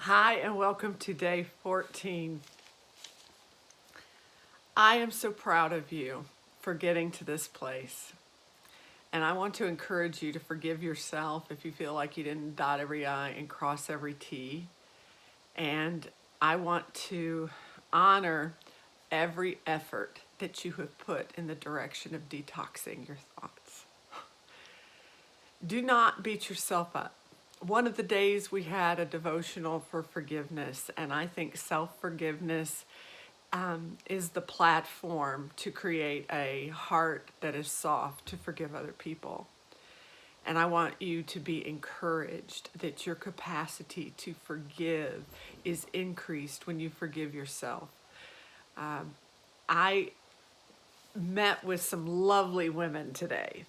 Hi, and welcome to day 14. I am so proud of you for getting to this place. And I want to encourage you to forgive yourself if you feel like you didn't dot every I and cross every T. And I want to honor every effort that you have put in the direction of detoxing your thoughts. Do not beat yourself up. One of the days we had a devotional for forgiveness, and I think self-forgiveness is the platform to create a heart that is soft to forgive other people. And I want you to be encouraged that your capacity to forgive is increased when you forgive yourself. I met with some lovely women today,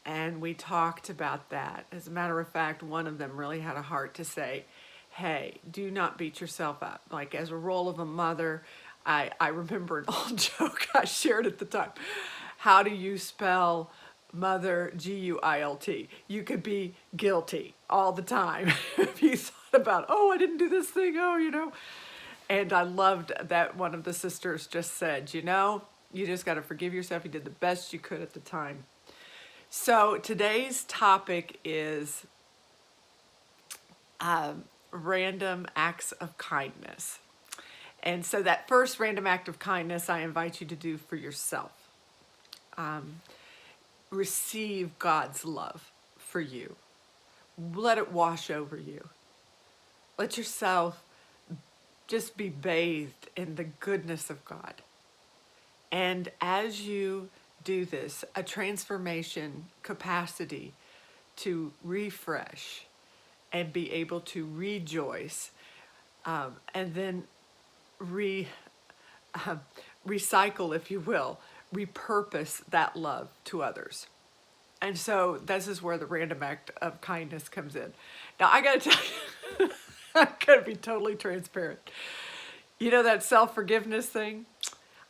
and we talked about that. As a matter of fact, one of them really had a heart to say, hey, do not beat yourself up. Like, as a role of a mother, I remember an old joke I shared at the time. How do you spell mother, Guilt? You could be guilty all the time if you thought about, oh, I didn't do this thing, And I loved that one of the sisters just said, you just got to forgive yourself. You did the best you could at the time. So today's topic is random acts of kindness. And so that first random act of kindness I invite you to do for yourself. Receive God's love for you. Let it wash over you. Let yourself just be bathed in the goodness of God. And as you do this, a transformation capacity to refresh and be able to rejoice, and then recycle, if you will, repurpose that love to others. And so this is where the random act of kindness comes in. Now, I got to tell you, I'm going to be totally transparent. You know that self-forgiveness thing?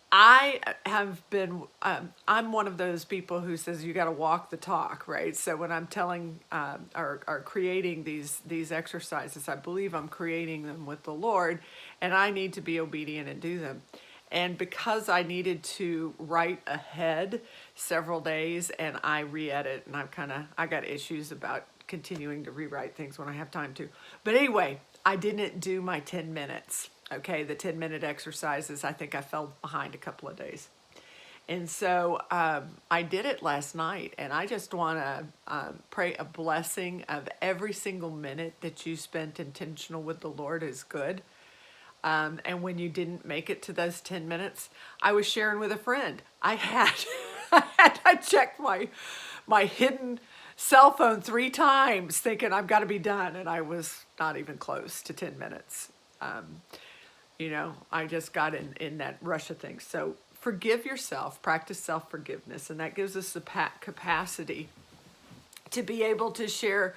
I have been, I'm one of those people who says you got to walk the talk, right? So when I'm telling or creating these exercises, I believe I'm creating them with the Lord, and I need to be obedient and do them. And because I needed to write ahead several days, and I re-edit, and I got issues about continuing to rewrite things when I have time to. But anyway, I didn't do my 10 minutes. Okay, the 10-minute exercises, I think I fell behind a couple of days. And so I did it last night, and I just want to pray a blessing of every single minute that you spent intentional with the Lord is good. And when you didn't make it to those 10 minutes, I was sharing with a friend. I checked my hidden cell phone 3 times thinking I've got to be done, and I was not even close to 10 minutes. I just got in that rush of things. So forgive yourself, practice self-forgiveness, and that gives us the capacity to be able to share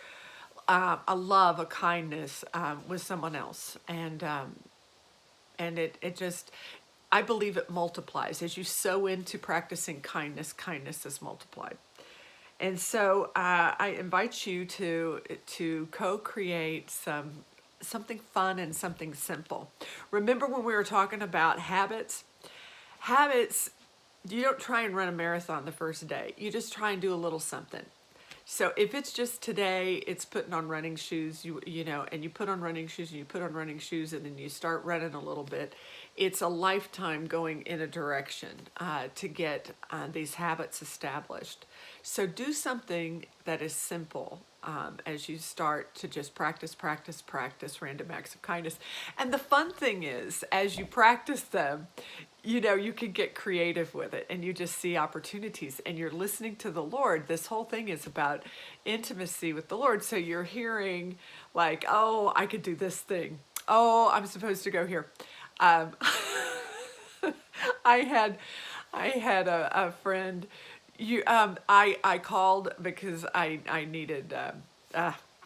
a love, a kindness with someone else. And it just, I believe it multiplies. As you sow into practicing kindness, kindness is multiplied. And so I invite you to co-create something fun and something simple. Remember when we were talking about habits? Habits, you don't try and run a marathon the first day. You just try and do a little something. So if it's just today, it's putting on running shoes, and you put on running shoes and you put on running shoes and then you start running a little bit. It's a lifetime going in a direction to get these habits established. So do something that is simple as you start to just practice random acts of kindness. And the fun thing is, as you practice them, you can get creative with it, and you just see opportunities, and you're listening to the Lord. This whole thing is about intimacy with the Lord. So you're hearing like, oh, I could do this thing. Oh, I'm supposed to go here. I had a friend. I called because I needed.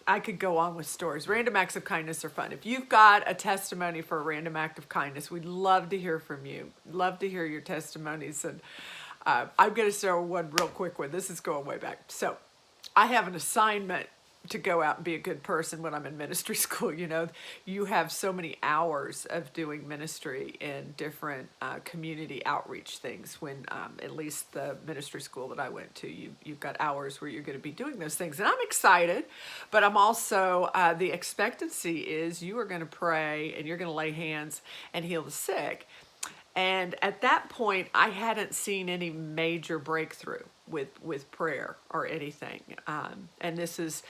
I could go on with stories. Random acts of kindness are fun. If you've got a testimony for a random act of kindness, we'd love to hear from you. Love to hear your testimonies. And I'm going to share one real quick one. This is going way back. So I have an assignment to go out and be a good person when I'm in ministry school. You know, you have so many hours of doing ministry in different community outreach things. When at least the ministry school that I went to, you've got hours where you're going to be doing those things, and I'm excited. But I'm also the expectancy is you are going to pray and you're going to lay hands and heal the sick. And at that point, I hadn't seen any major breakthrough with prayer or anything. And this is,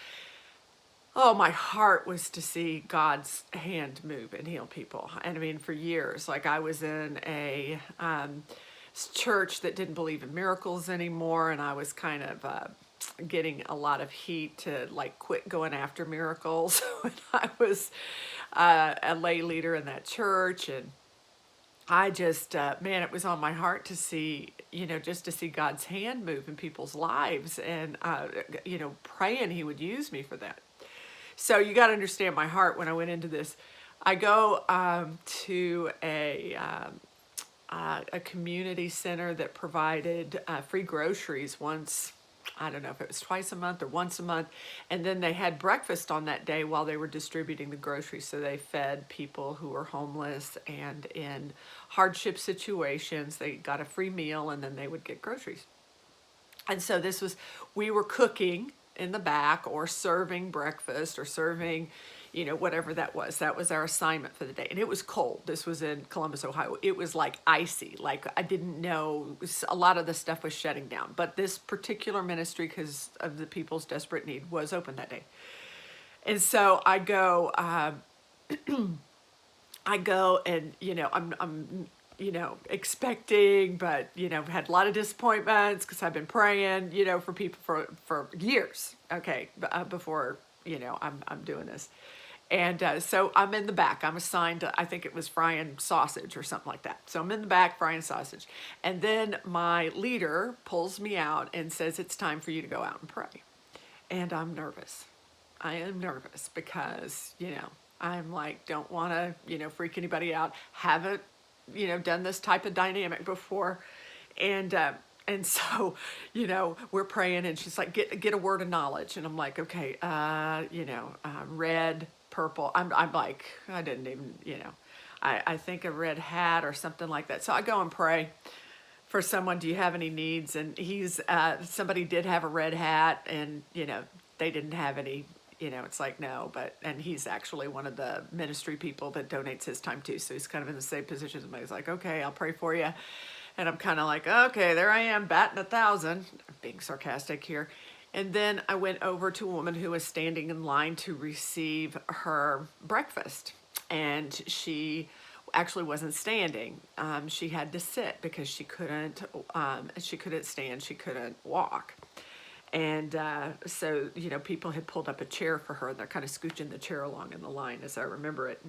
oh, my heart was to see God's hand move and heal people. And I mean, for years, like I was in a church that didn't believe in miracles anymore. And I was kind of getting a lot of heat to like quit going after miracles when I was a lay leader in that church. And I just, man, it was on my heart to see, you know, just to see God's hand move in people's lives and, you know, praying He would use me for that. So you got to understand my heart when I went into this. I go to a community center that provided free groceries once, I don't know if it was twice a month or once a month. And then they had breakfast on that day while they were distributing the groceries. So they fed people who were homeless and in hardship situations. They got a free meal and then they would get groceries. And so we were cooking in the back or serving breakfast or serving, you know, whatever that was. That was our assignment for the day. And it was cold. This was in Columbus, Ohio. It was like icy. Like I didn't know, a lot of the stuff was shutting down. But this particular ministry, because of the people's desperate need, was open that day. And so I go and, you know, I'm you know, expecting, but, you know, had a lot of disappointments because I've been praying, you know, for people for years, okay, before, you know, I'm doing this. And so I'm in the back. I'm assigned to, I think it was frying sausage or something like that. So I'm in the back frying sausage. And then my leader pulls me out and says, it's time for you to go out and pray. And I'm nervous. I am nervous because, you know, I'm like, don't want to, you know, freak anybody out. Haven't, you know, done this type of dynamic before. And so, you know, we're praying and she's like, get a word of knowledge. And I'm like, okay, you know, red, purple. I'm like, I didn't even, you know, I think a red hat or something like that. So I go and pray for someone. Do you have any needs? And somebody did have a red hat and, you know, they didn't have any, you know, it's like, no, and he's actually one of the ministry people that donates his time too. So he's kind of in the same position as me. He's like, okay, I'll pray for you. And I'm kind of like, okay, there I am, batting 1,000, being sarcastic here. And then I went over to a woman who was standing in line to receive her breakfast. And she actually wasn't standing. She had to sit because she couldn't stand, she couldn't walk. And so, you know, people had pulled up a chair for her and they're kind of scooching the chair along in the line as I remember it.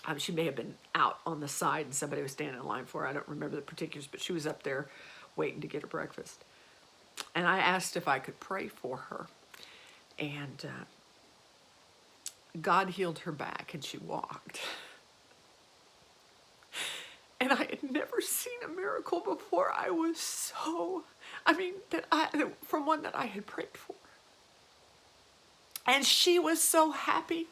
And she may have been out on the side and somebody was standing in line for her. I don't remember the particulars, but she was up there waiting to get her breakfast. And I asked if I could pray for her. And God healed her back and she walked. And I had never seen a miracle before. I was so, from one that I had prayed for. And she was so happy.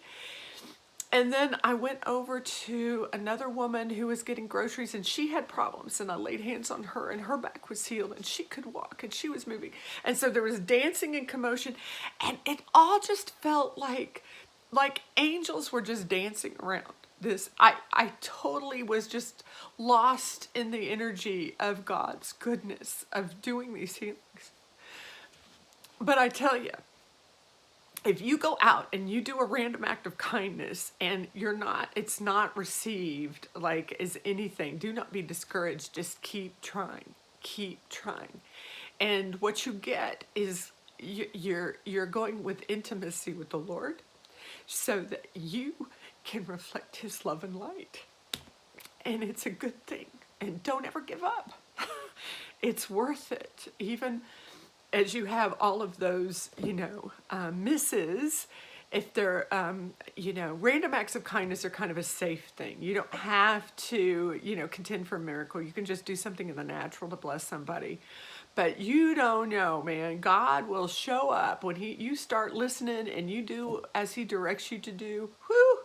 And then I went over to another woman who was getting groceries and she had problems. And I laid hands on her and her back was healed and she could walk and she was moving. And so there was dancing and commotion. And it all just felt like angels were just dancing around. I totally was just lost in the energy of God's goodness of doing these healings. But I tell you, if you go out and you do a random act of kindness and it's not received like as anything, do not be discouraged. Just keep trying. And what you get is you're going with intimacy with the Lord so that you can reflect His love and light. And it's a good thing. And don't ever give up. It's worth it. Even as you have all of those, misses, if they're, random acts of kindness are kind of a safe thing. You don't have to, contend for a miracle. You can just do something in the natural to bless somebody. But you don't know, man. God will show up when you start listening and you do as he directs you to do. Whew,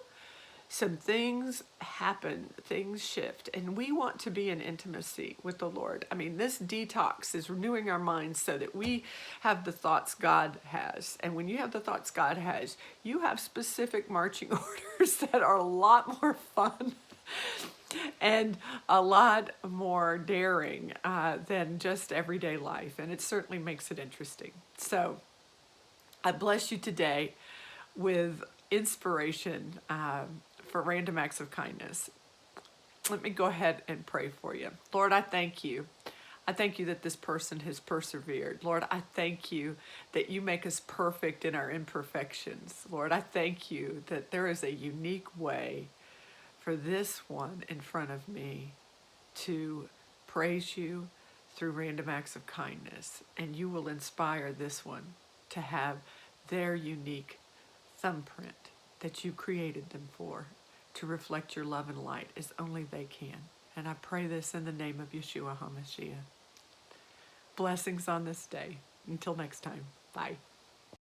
some things happen, things shift, and we want to be in intimacy with the Lord. I mean, this detox is renewing our minds so that we have the thoughts God has. And when you have the thoughts God has, you have specific marching orders that are a lot more fun and a lot more daring than just everyday life. And it certainly makes it interesting. So I bless you today with inspiration for random acts of kindness. Let me go ahead and pray for you. Lord, I thank you. I thank you that this person has persevered. Lord, I thank you that you make us perfect in our imperfections. Lord, I thank you that there is a unique way for this one in front of me to praise you through random acts of kindness. And you will inspire this one to have their unique thumbprint that you created them for, to reflect your love and light as only they can. And I pray this in the name of Yeshua HaMashiach. Blessings on this day. Until next time. Bye.